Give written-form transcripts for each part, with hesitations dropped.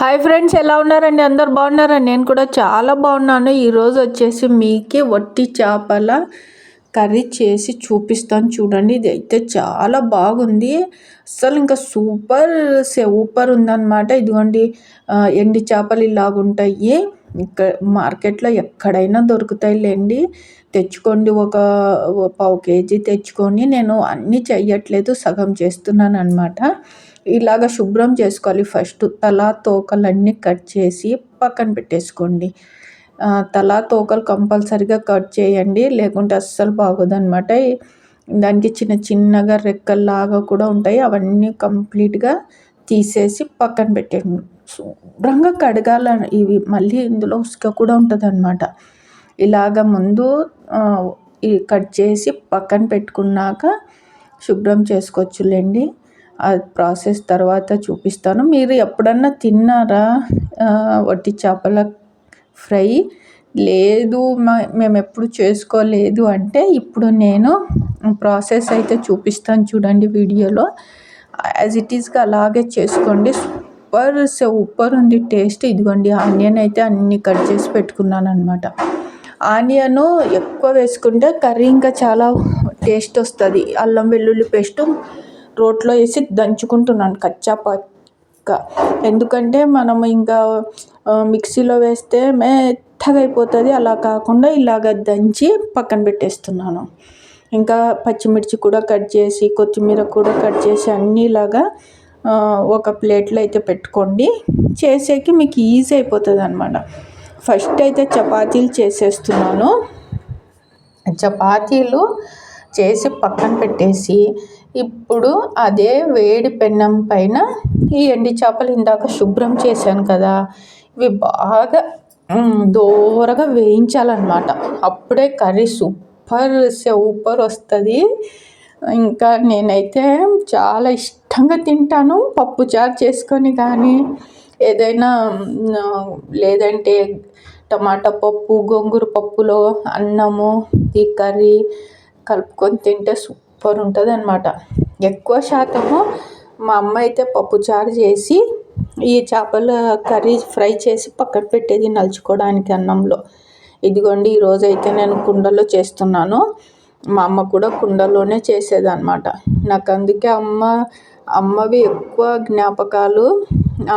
Hi friends, ఎలా ఉన్నారండి? అందరు బాగున్నారండి? నేను కూడా చాలా బాగున్నాను. ఈరోజు వచ్చేసి మీకే వట్టి చేపల కర్రీ చేసి చూపిస్తాను చూడండి. ఇది అయితే చాలా బాగుంది, అసలు ఇంకా సూపర్ ఉందన్నమాట. ఇదిగోండి, ఎండి చేపలు ఇలాగుంటాయి. ఇక్కడ మార్కెట్లో ఎక్కడైనా దొరుకుతాయిలేండి. తెచ్చుకోండి, ఒక పావు కేజీ తెచ్చుకొని. నేను అన్నీ చెయ్యట్లేదు, సగం చేస్తున్నాను అనమాట. ఇలాగ శుభ్రం చేసుకోవాలి. ఫస్ట్ తల తోకలన్నీ కట్ చేసి పక్కన పెట్టేసుకోండి. తల తోకలు కంపల్సరిగా కట్ చేయండి, లేకుంటే అస్సలు బాగోదన్నమాట. దానికి చిన్నగా రెక్కల్లాగా కూడా ఉంటాయి, అవన్నీ కంప్లీట్గా తీసేసి పక్కన పెట్టండి. శుభ్రంగా కడగాల ఇవి, మళ్ళీ ఇందులో ఉసుక కూడా ఉంటుంది అన్నమాట. ఇలాగ ముందు కట్ చేసి పక్కన పెట్టుకున్నాక శుభ్రం చేసుకోవచ్చులేండి. ఆ ప్రాసెస్ తర్వాత చూపిస్తాను. మీరు ఎప్పుడన్నా తిన్నారా వట్టి చేపల ఫ్రై? లేదు, మేము ఎప్పుడు చేసుకోలేదు అంటే ఇప్పుడు నేను ప్రాసెస్ అయితే చూపిస్తాను చూడండి వీడియోలో. యాజ్ ఇట్ ఈస్గా అలాగే చేసుకోండి. సూపర్ ఉంది టేస్ట్. ఇదిగోండి, ఆనియన్ అయితే అన్ని కట్ చేసి పెట్టుకున్నాను అనమాట. ఆనియన్ ఎక్కువ వేసుకుంటే కర్రీ ఇంకా చాలా టేస్ట్ వస్తుంది. అల్లం వెల్లుల్లి పేస్ట్ రోట్లో వేసి దంచుకుంటున్నాను కచ్చా పక్క. ఎందుకంటే మనం ఇంకా మిక్సీలో వేస్తే మెత్తగా అయిపోతుంది. అలా కాకుండా ఇలాగ దంచి పక్కన పెట్టేస్తున్నాను. ఇంకా పచ్చిమిర్చి కూడా కట్ చేసి, కొత్తిమీర కూడా కట్ చేసి అన్నీ ఇలాగా ఒక ప్లేట్లో అయితే పెట్టుకోండి. చేసేకి మీకు ఈజీ అయిపోతుంది అనమాట. ఫస్ట్ అయితే చపాతీలు చేసేస్తున్నాను. చపాతీలు చేసి పక్కన పెట్టేసి, ఇప్పుడు అదే వేడి పెన్నం పైన ఈ ఎండి చేపలు ఇందాక శుభ్రం చేశాను కదా, ఇవి బాగా దోరగా వేయించాలన్నమాట. అప్పుడే కర్రీ సూపర్ వస్తుంది. ఇంకా నేనైతే చాలా ఇష్టంగా తింటాను. పప్పుచారు చేసుకొని కానీ, ఏదైనా లేదంటే టమాటా పప్పు, గోంగూర పప్పులో అన్నము, ఈ కర్రీ కలుపుకొని తింటే సూపర్ ఉంటుంది అనమాట. ఎక్కువ శాతము మా అమ్మ అయితే పప్పుచారు చేసి ఈ చేపల కర్రీ ఫ్రై చేసి పక్కన పెట్టేది నలుచుకోవడానికి అన్నంలో. ఇదిగోండి, ఈరోజు అయితే నేను కుండలో చేస్తున్నాను. మా అమ్మ కూడా కుండలోనే చేసేదన్నమాట. నాకు అందుకే అమ్మవి ఎక్కువ జ్ఞాపకాలు.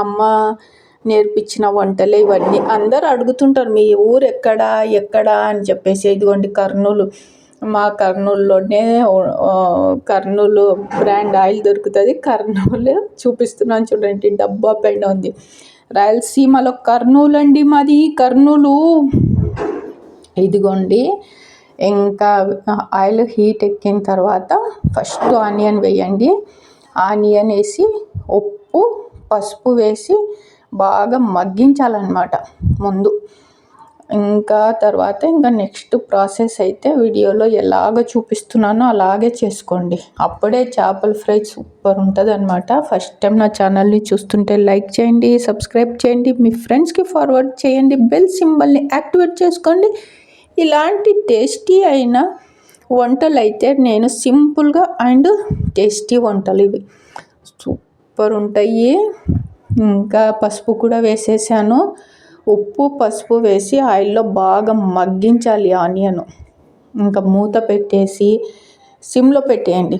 అమ్మ నేర్పించిన వంటలే ఇవన్నీ. అందరూ అడుగుతుంటారు, మీ ఊరు ఎక్కడా అని చెప్పేసి. ఇదిగోండి, కర్నూలు. మా కర్నూలులోనే కర్నూలు బ్రాండ్ ఆయిల్ దొరుకుతుంది. కర్నూలు చూపిస్తున్నాను చూడండి, డబ్బా పైన ఉంది. రాయలసీమలో కర్నూలు అండి మాది, కర్నూలు. ఇదిగోండి, ఇంకా ఆయిల్ హీట్ ఎక్కిన తర్వాత ఫస్ట్ ఆనియన్ వేయండి. ఆనియన్ వేసి ఉప్పు, పసుపు వేసి బాగా మగ్గించాలన్నమాట ముందు. ఇంకా తర్వాత నెక్స్ట్ ప్రాసెస్ అయితే వీడియోలో ఎలాగ చూపిస్తున్నానో అలాగే చేసుకోండి. అప్పుడే చేపల ఫ్రై సూపర్ ఉంటుంది అనమాట. ఫస్ట్ టైం నా ఛానల్ని చూస్తుంటే లైక్ చేయండి, సబ్స్క్రైబ్ చేయండి, మీ ఫ్రెండ్స్కి ఫార్వర్డ్ చేయండి, బెల్ సింబల్ని యాక్టివేట్ చేసుకోండి. ఇలాంటి టేస్టీ అయిన వంటలు అయితే నేను సింపుల్గా అండ్ టేస్టీ వంటలు ఇవి సూపర్ ఉంటాయి. ఇంకా పసుపు కూడా వేసేసాను. ఉప్పు, పసుపు వేసి ఆయిల్లో బాగా మగ్గించాలి ఆనియన్. ఇంకా మూత పెట్టేసి సిమ్లో పెట్టేయండి.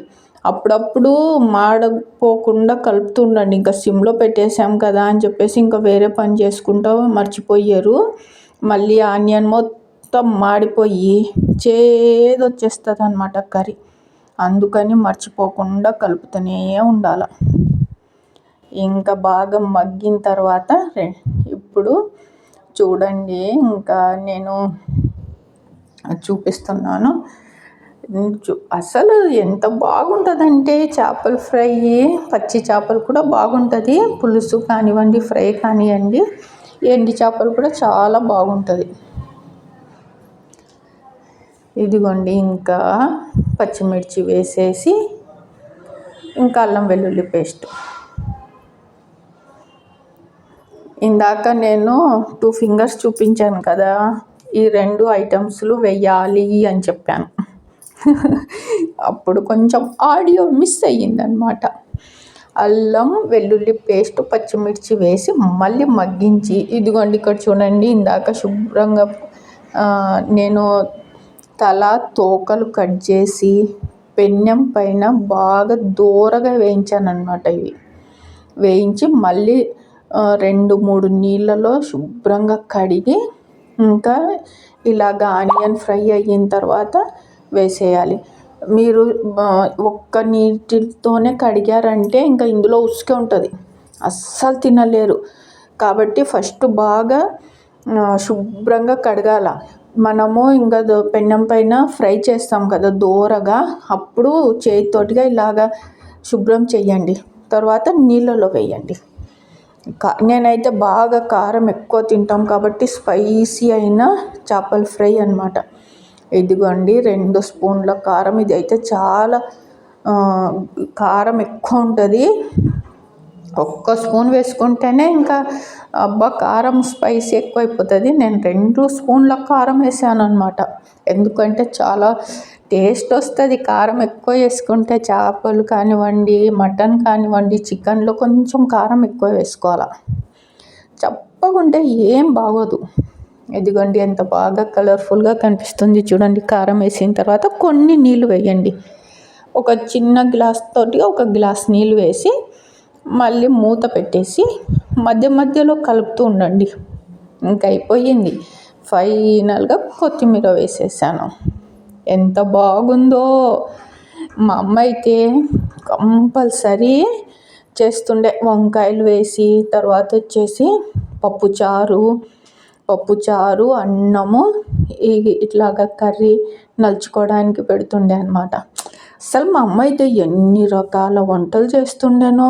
అప్పుడప్పుడు మాడపోకుండా కలుపుతుండండి. ఇంకా సిమ్లో పెట్టేసాం కదా అని చెప్పేసి ఇంకా వేరే పని చేసుకుంటూ మర్చిపోయారు. మళ్ళీ ఆనియన్ మొత్తం మాడిపోయి చేదొచ్చేస్తుంది అన్నమాట కర్రీ. అందుకని మర్చిపోకుండా కలుపుతూనే ఉండాలి. ఇంకా బాగా మగ్గిన తర్వాత ఇప్పుడు చూడండి, ఇంకా నేను చూపిస్తున్నాను. అసలు ఎంత బాగుంటుందంటే చేపల ఫ్రై, పచ్చి చేపలు కూడా బాగుంటుంది. పులుసు కానివ్వండి, ఫ్రై కానివ్వండి, ఎండి చేపలు కూడా చాలా బాగుంటుంది. ఇదిగోండి, ఇంకా పచ్చిమిర్చి వేసేసి, ఇంకా అల్లం వెల్లుల్లి పేస్ట్. ఇందాక నేను 2 ఫింగర్స్ చూపించాను కదా, ఈ 2 ఐటమ్స్లు వేయాలి అని చెప్పాను. అప్పుడు కొంచెం ఆడియో మిస్ అయ్యిందనమాట. అల్లం వెల్లుల్లి పేస్ట్ పచ్చిమిర్చి వేసి మళ్ళీ మగ్గించి, ఇదిగోండి ఇక్కడ చూడండి, ఇందాక శుభ్రంగా నేను తల తోకలు కట్ చేసి పెన్నం పైన బాగా దూరగా వేయించాను అనమాట. ఇవి వేయించి మళ్ళీ 2-3 నీళ్ళలో శుభ్రంగా కడిగి ఇంకా ఇలాగ ఆనియన్ ఫ్రై అయిన తర్వాత వేసేయాలి. మీరు ఒక్క నీటితోనే కడిగారంటే ఇంకా ఇందులో ఉసుకే ఉంటుంది, అస్సలు తినలేరు. కాబట్టి ఫస్ట్ బాగా శుభ్రంగా కడగాల. మనము ఇంకా పెన్నం పైన ఫ్రై చేస్తాం కదా దోరగా, అప్పుడు చేతితోటిగా ఇలాగా శుభ్రం చేయండి. తర్వాత నీళ్ళలో వేయండి. నేనైతే బాగా కారం ఎక్కువ తింటాం కాబట్టి స్పైసీ అయిన చేపల ఫ్రై అన్నమాట. ఇదిగోండి 2 స్పూన్ల కారం. ఇది అయితే చాలా కారం ఎక్కువ ఉంటుంది. 1 స్పూన్ వేసుకుంటేనే ఇంకా అబ్బా కారం స్పైసీ ఎక్కువైపోతుంది. నేను 2 స్పూన్ల కారం వేసాను అనమాట. ఎందుకంటే చాలా టేస్ట్ వస్తుంది కారం ఎక్కువ వేసుకుంటే. చేపలు కానివ్వండి, మటన్ కానివ్వండి, చికెన్లో కొంచెం కారం ఎక్కువ వేసుకోవాలి. చప్పగుంటే ఏం బాగోదు. ఇదిగోండి ఎంత బాగా కలర్ఫుల్గా కనిపిస్తుంది చూడండి. కారం వేసిన తర్వాత కొన్ని నీళ్ళు వేయండి. ఒక చిన్న గ్లాస్ తోటి 1 గ్లాస్ నీళ్ళు వేసి మళ్ళీ మూత పెట్టేసి మధ్య మధ్యలో కలుపుతూ ఉండండి. ఇంకా అయిపోయింది. ఫైనల్గా కొత్తిమీర వేసేసాను. ఎంత బాగుందో. మా అమ్మ అయితే కంపల్సరీ చేస్తుండే. వంకాయలు వేసి తర్వాత వచ్చేసి పప్పుచారు అన్నము ఇట్లాగా కర్రీ నలుచుకోవడానికి పెడుతుండే అనమాట. అసలు మా అమ్మ అయితే ఎన్ని రకాల వంటలు చేస్తుండేనో.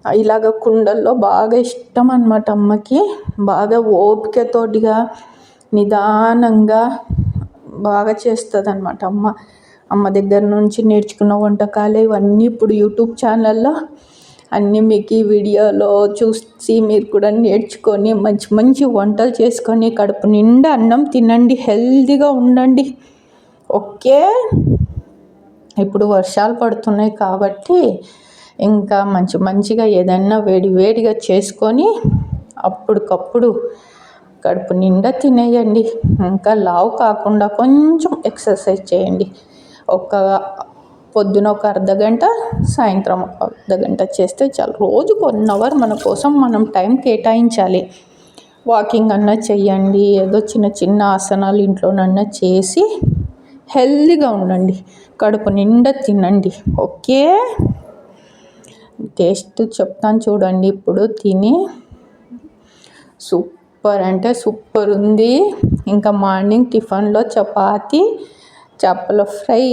ఇలాగ కుండల్లో బాగా ఇష్టం అనమాట అమ్మకి. బాగా ఓపికతోటిగా నిదానంగా బాగా చేస్తుంది అనమాట అమ్మ దగ్గర నుంచి నేర్చుకున్న వంటకాలే ఇవన్నీ. ఇప్పుడు యూట్యూబ్ ఛానల్లో అన్నీ మీకు ఈ వీడియోలో చూసి మీరు కూడా నేర్చుకొని మంచి మంచి వంటలు చేసుకొని కడుపు నిండా అన్నం తినండి, హెల్తీగా ఉండండి. ఓకే. ఇప్పుడు వర్షాలు పడుతున్నాయి కాబట్టి ఇంకా మంచిగా ఏదైనా వేడిగా చేసుకొని అప్పటికప్పుడు కడుపు నిండా తినేయండి. ఇంకా లావు కాకుండా కొంచెం ఎక్సర్సైజ్ చేయండి. పొద్దున 1 అర్ధగంట, సాయంత్రం 1 అర్ధగంట చేస్తే చాలు. రోజుకు 1 అవర్ మన కోసం మనం టైం కేటాయించాలి. వాకింగ్ అన్నా చెయ్యండి, ఏదో చిన్న ఆసనాలు ఇంట్లోనన్నా చేసి హెల్తీగా ఉండండి. కడుపు నిండా తినండి. ఓకే. టేస్ట్ చెప్తాను చూడండి. ఇప్పుడు తిని సూపర్ అంటే సూపర్ ఉంది. ఇంకా మార్నింగ్ టిఫిన్లో చపాతీ, చేపల ఫ్రై.